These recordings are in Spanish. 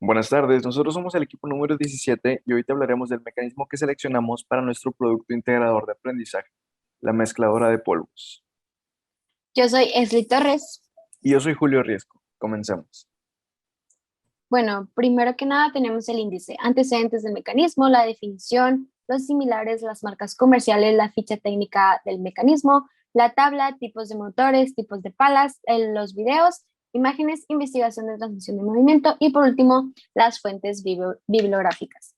Buenas tardes, nosotros somos el equipo número 17 y hoy te hablaremos del mecanismo que seleccionamos para nuestro producto integrador de aprendizaje, la mezcladora de polvos. Yo soy Esli Torres. Y yo soy Julio Riesco. Comencemos. Bueno, primero que nada tenemos el índice, antecedentes del mecanismo, la definición, los similares, las marcas comerciales, la ficha técnica del mecanismo, la tabla, tipos de motores, tipos de palas, los videos, imágenes, investigación de transmisión de movimiento y por último las fuentes bibliográficas.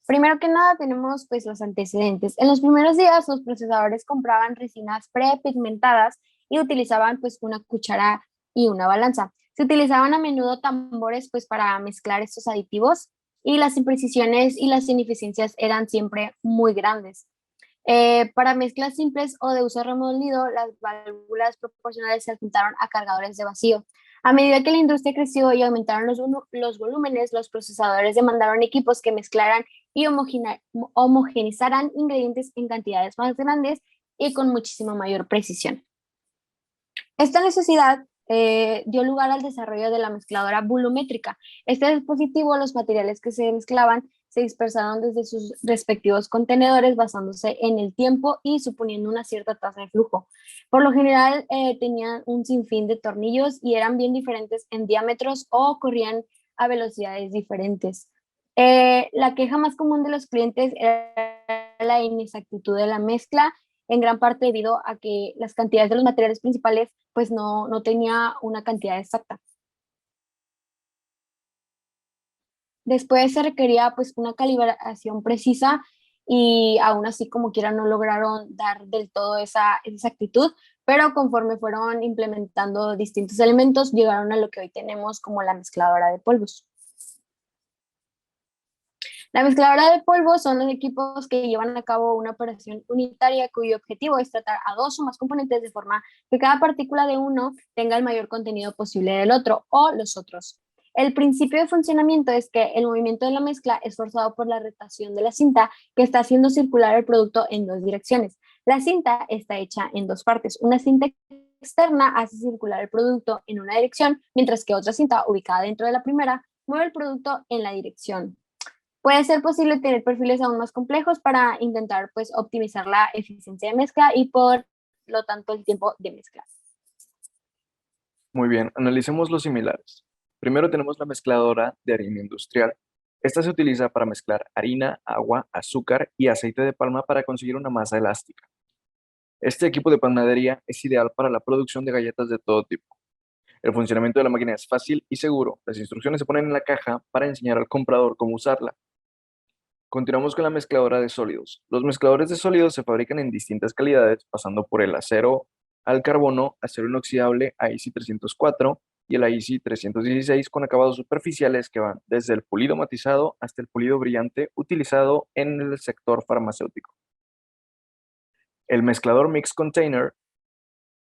Primero que nada tenemos pues los antecedentes. En los primeros días los procesadores compraban resinas prepigmentadas y utilizaban pues una cuchara y una balanza. Se utilizaban a menudo tambores pues para mezclar estos aditivos y las imprecisiones y las ineficiencias eran siempre muy grandes. Para mezclas simples o de uso remolido, las válvulas proporcionales se adjuntaron a cargadores de vacío. A medida que la industria creció y aumentaron los volúmenes, los procesadores demandaron equipos que mezclaran y homogenizaran ingredientes en cantidades más grandes y con muchísima mayor precisión. Esta necesidad dio lugar al desarrollo de la mezcladora volumétrica. Este dispositivo, los materiales que se mezclaban, se dispersaron desde sus respectivos contenedores basándose en el tiempo y suponiendo una cierta tasa de flujo. Por lo general tenían un sinfín de tornillos y eran bien diferentes en diámetros o corrían a velocidades diferentes. La queja más común de los clientes era la inexactitud de la mezcla, en gran parte debido a que las cantidades de los materiales principales pues no tenía una cantidad exacta. Después se requería pues una calibración precisa y aún así como quiera no lograron dar del todo esa exactitud, pero conforme fueron implementando distintos elementos llegaron a lo que hoy tenemos como la mezcladora de polvos. La mezcladora de polvos son los equipos que llevan a cabo una operación unitaria cuyo objetivo es tratar a dos o más componentes de forma que cada partícula de uno tenga el mayor contenido posible del otro o los otros. El principio de funcionamiento es que el movimiento de la mezcla es forzado por la rotación de la cinta que está haciendo circular el producto en dos direcciones. La cinta está hecha en dos partes. Una cinta externa hace circular el producto en una dirección, mientras que otra cinta ubicada dentro de la primera mueve el producto en la dirección. Puede ser posible tener perfiles aún más complejos para intentar pues, optimizar la eficiencia de mezcla y por lo tanto el tiempo de mezcla. Muy bien, analicemos los similares. Primero tenemos la mezcladora de harina industrial. Esta se utiliza para mezclar harina, agua, azúcar y aceite de palma para conseguir una masa elástica. Este equipo de panadería es ideal para la producción de galletas de todo tipo. El funcionamiento de la máquina es fácil y seguro. Las instrucciones se ponen en la caja para enseñar al comprador cómo usarla. Continuamos con la mezcladora de sólidos. Los mezcladores de sólidos se fabrican en distintas calidades, pasando por el acero al carbono, acero inoxidable AISI 304 y el AISI 316 con acabados superficiales que van desde el pulido matizado hasta el pulido brillante utilizado en el sector farmacéutico. El mezclador Mix Container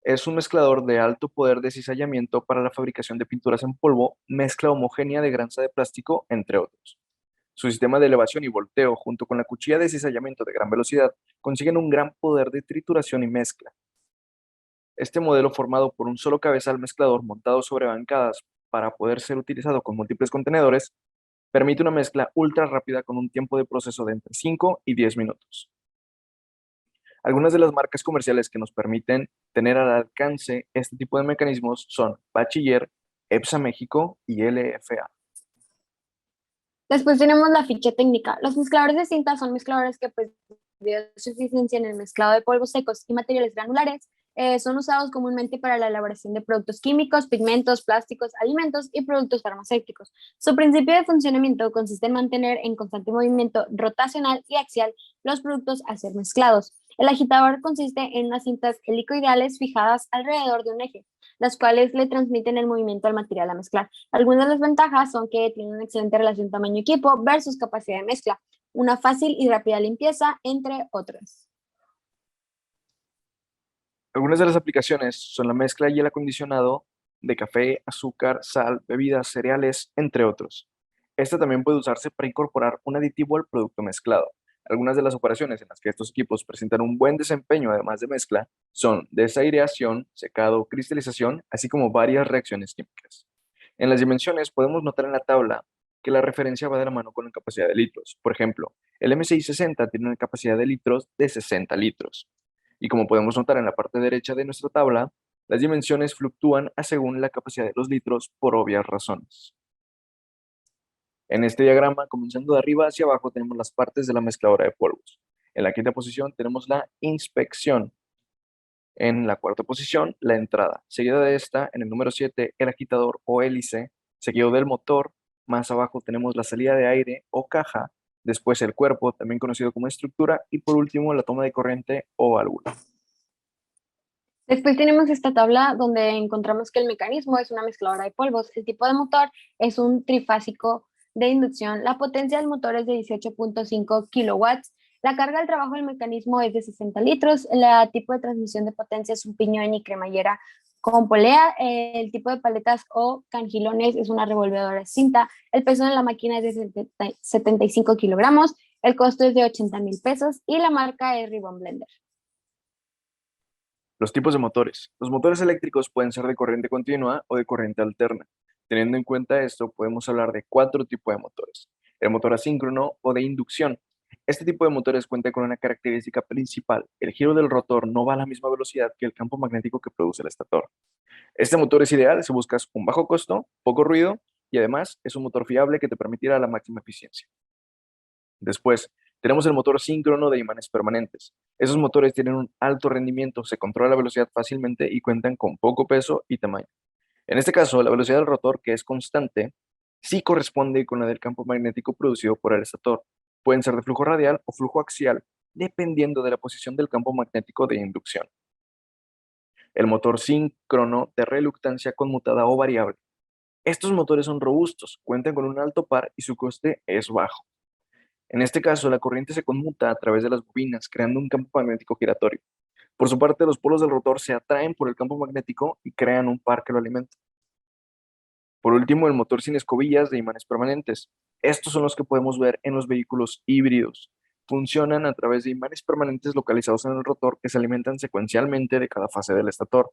es un mezclador de alto poder de cizallamiento para la fabricación de pinturas en polvo, mezcla homogénea de grasa de plástico, entre otros. Su sistema de elevación y volteo, junto con la cuchilla de cizallamiento de gran velocidad, consiguen un gran poder de trituración y mezcla. Este modelo, formado por un solo cabezal mezclador montado sobre bancadas para poder ser utilizado con múltiples contenedores, permite una mezcla ultra rápida con un tiempo de proceso de entre 5 y 10 minutos. Algunas de las marcas comerciales que nos permiten tener al alcance este tipo de mecanismos son Bachiller, EPSA México y LFA. Después tenemos la ficha técnica. Los mezcladores de cinta son mezcladores que, pues, debido a su eficiencia en el mezclado de polvos secos y materiales granulares, son usados comúnmente para la elaboración de productos químicos, pigmentos, plásticos, alimentos y productos farmacéuticos. Su principio de funcionamiento consiste en mantener en constante movimiento rotacional y axial los productos a ser mezclados. El agitador consiste en unas cintas helicoidales fijadas alrededor de un eje, las cuales le transmiten el movimiento al material a mezclar. Algunas de las ventajas son que tiene una excelente relación tamaño-equipo versus capacidad de mezcla, una fácil y rápida limpieza, entre otras. Algunas de las aplicaciones son la mezcla y el acondicionado de café, azúcar, sal, bebidas, cereales, entre otros. Esta también puede usarse para incorporar un aditivo al producto mezclado. Algunas de las operaciones en las que estos equipos presentan un buen desempeño además de mezcla son desaireación, secado, cristalización, así como varias reacciones químicas. En las dimensiones podemos notar en la tabla que la referencia va de la mano con la capacidad de litros. Por ejemplo, el M660 tiene una capacidad de litros de 60 litros. Y como podemos notar en la parte derecha de nuestra tabla, las dimensiones fluctúan a según la capacidad de los litros por obvias razones. En este diagrama, comenzando de arriba hacia abajo, tenemos las partes de la mezcladora de polvos. En la quinta posición tenemos la inspección. En la cuarta posición, la entrada. Seguida de esta, en el número 7, el agitador o hélice, seguido del motor. Más abajo tenemos la salida de aire o caja. Después el cuerpo, también conocido como estructura. Y por último, la toma de corriente o válvula. Después tenemos esta tabla donde encontramos que el mecanismo es una mezcladora de polvos. El tipo de motor es un trifásico de inducción. La potencia del motor es de 18.5 kilowatts. La carga del trabajo del mecanismo es de 60 litros. El tipo de transmisión de potencia es un piñón y cremallera con polea. El tipo de paletas o cangilones es una revolvedora de cinta. El peso de la máquina es de 75 kilogramos. El costo es de 80,000 pesos y la marca es Ribbon Blender. Los tipos de motores. Los motores eléctricos pueden ser de corriente continua o de corriente alterna. Teniendo en cuenta esto, podemos hablar de 4 tipos de motores. El motor asíncrono o de inducción. Este tipo de motores cuenta con una característica principal. El giro del rotor no va a la misma velocidad que el campo magnético que produce el estator. Este motor es ideal si buscas un bajo costo, poco ruido y además es un motor fiable que te permitirá la máxima eficiencia. Después, tenemos el motor síncrono de imanes permanentes. Esos motores tienen un alto rendimiento, se controla la velocidad fácilmente y cuentan con poco peso y tamaño. En este caso, la velocidad del rotor, que es constante, sí corresponde con la del campo magnético producido por el estator. Pueden ser de flujo radial o flujo axial, dependiendo de la posición del campo magnético de inducción. El motor síncrono de reluctancia conmutada o variable. Estos motores son robustos, cuentan con un alto par y su coste es bajo. En este caso, la corriente se conmuta a través de las bobinas, creando un campo magnético giratorio. Por su parte, los polos del rotor se atraen por el campo magnético y crean un par que lo alimenta. Por último, el motor sin escobillas de imanes permanentes. Estos son los que podemos ver en los vehículos híbridos. Funcionan a través de imanes permanentes localizados en el rotor que se alimentan secuencialmente de cada fase del estator.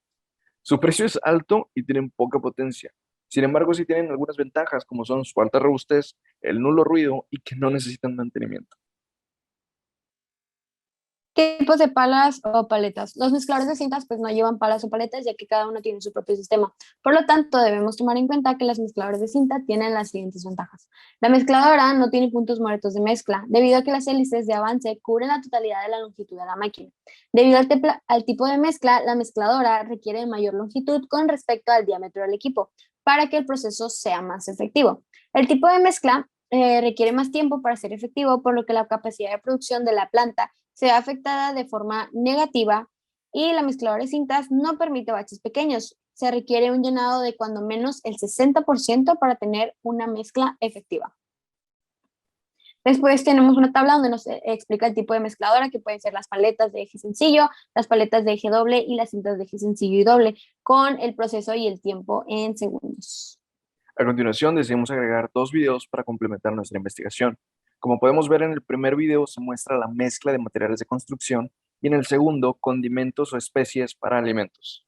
Su precio es alto y tienen poca potencia. Sin embargo, sí tienen algunas ventajas como son su alta robustez, el nulo ruido y que no necesitan mantenimiento. ¿Qué tipos de palas o paletas? Los mezcladores de cintas pues no llevan palas o paletas ya que cada uno tiene su propio sistema. Por lo tanto, debemos tomar en cuenta que las mezcladoras de cinta tienen las siguientes ventajas. La mezcladora no tiene puntos muertos de mezcla, debido a que las hélices de avance cubren la totalidad de la longitud de la máquina. Debido al tipo de mezcla, la mezcladora requiere de mayor longitud con respecto al diámetro del equipo para que el proceso sea más efectivo. El tipo de mezcla requiere más tiempo para ser efectivo, por lo que la capacidad de producción de la planta se ve afectada de forma negativa y la mezcladora de cintas no permite baches pequeños. Se requiere un llenado de cuando menos el 60% para tener una mezcla efectiva. Después tenemos una tabla donde nos explica el tipo de mezcladora, que pueden ser las paletas de eje sencillo, las paletas de eje doble y las cintas de eje sencillo y doble, con el proceso y el tiempo en segundos. A continuación, decidimos agregar 2 videos para complementar nuestra investigación. Como podemos ver en el primer video se muestra la mezcla de materiales de construcción y en el segundo condimentos o especies para alimentos.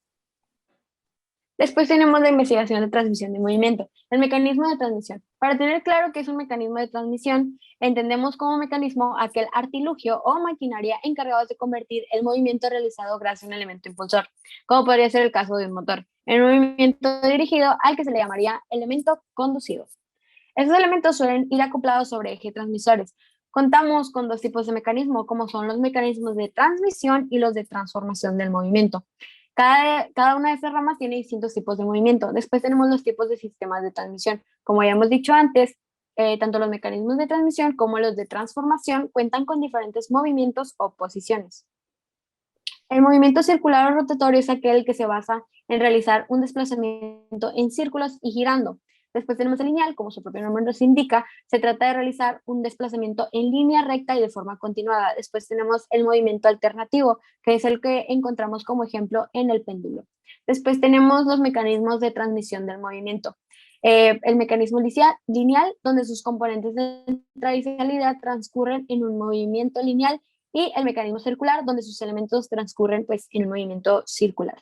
Después tenemos la investigación de transmisión de movimiento, el mecanismo de transmisión. Para tener claro qué es un mecanismo de transmisión, entendemos como mecanismo aquel artilugio o maquinaria encargado de convertir el movimiento realizado gracias a un elemento impulsor, como podría ser el caso de un motor, en un movimiento dirigido al que se le llamaría elemento conducido. Estos elementos suelen ir acoplados sobre ejes transmisores. Contamos con 2 tipos de mecanismo, como son los mecanismos de transmisión y los de transformación del movimiento. Cada una de estas ramas tiene distintos tipos de movimiento. Después tenemos los tipos de sistemas de transmisión. Como ya hemos dicho antes, tanto los mecanismos de transmisión como los de transformación cuentan con diferentes movimientos o posiciones. El movimiento circular o rotatorio es aquel que se basa en realizar un desplazamiento en círculos y girando. Después tenemos el lineal, como su propio nombre nos indica, se trata de realizar un desplazamiento en línea recta y de forma continuada. Después tenemos el movimiento alternativo, que es el que encontramos como ejemplo en el péndulo. Después tenemos los mecanismos de transmisión del movimiento. El mecanismo lineal, donde sus componentes de entrada y salida transcurren en un movimiento lineal, y el mecanismo circular, donde sus elementos transcurren pues, en un movimiento circular.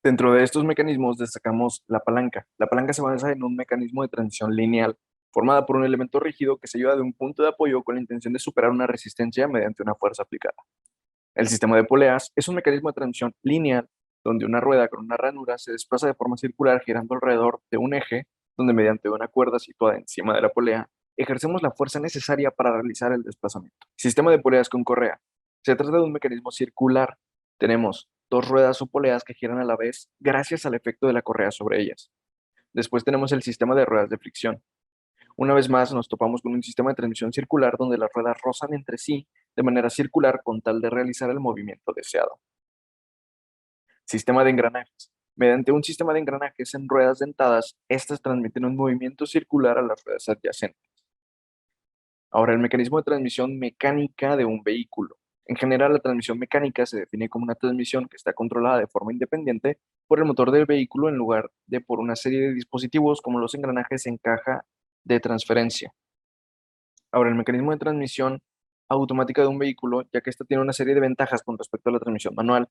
Dentro de estos mecanismos destacamos la palanca. La palanca se basa en un mecanismo de transición lineal, formada por un elemento rígido que se lleva de un punto de apoyo con la intención de superar una resistencia mediante una fuerza aplicada. El sistema de poleas es un mecanismo de transición lineal donde una rueda con una ranura se desplaza de forma circular girando alrededor de un eje, donde mediante una cuerda situada encima de la polea, ejercemos la fuerza necesaria para realizar el desplazamiento. Sistema de poleas con correa. Se trata de un mecanismo circular. Tenemos dos ruedas o poleas que giran a la vez gracias al efecto de la correa sobre ellas. Después tenemos el sistema de ruedas de fricción. Una vez más nos topamos con un sistema de transmisión circular donde las ruedas rozan entre sí de manera circular con tal de realizar el movimiento deseado. Sistema de engranajes. Mediante un sistema de engranajes en ruedas dentadas, estas transmiten un movimiento circular a las ruedas adyacentes. Ahora, el mecanismo de transmisión mecánica de un vehículo. En general, la transmisión mecánica se define como una transmisión que está controlada de forma independiente por el motor del vehículo en lugar de por una serie de dispositivos como los engranajes en caja de transferencia. Ahora, el mecanismo de transmisión automática de un vehículo, ya que esta tiene una serie de ventajas con respecto a la transmisión manual,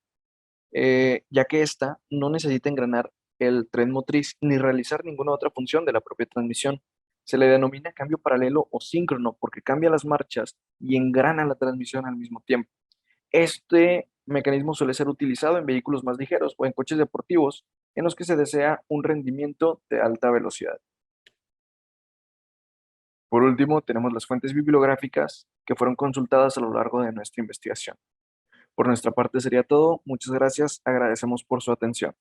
ya que esta no necesita engranar el tren motriz ni realizar ninguna otra función de la propia transmisión. Se le denomina cambio paralelo o síncrono porque cambia las marchas y engrana la transmisión al mismo tiempo. Este mecanismo suele ser utilizado en vehículos más ligeros o en coches deportivos en los que se desea un rendimiento de alta velocidad. Por último, tenemos las fuentes bibliográficas que fueron consultadas a lo largo de nuestra investigación. Por nuestra parte sería todo. Muchas gracias. Agradecemos por su atención.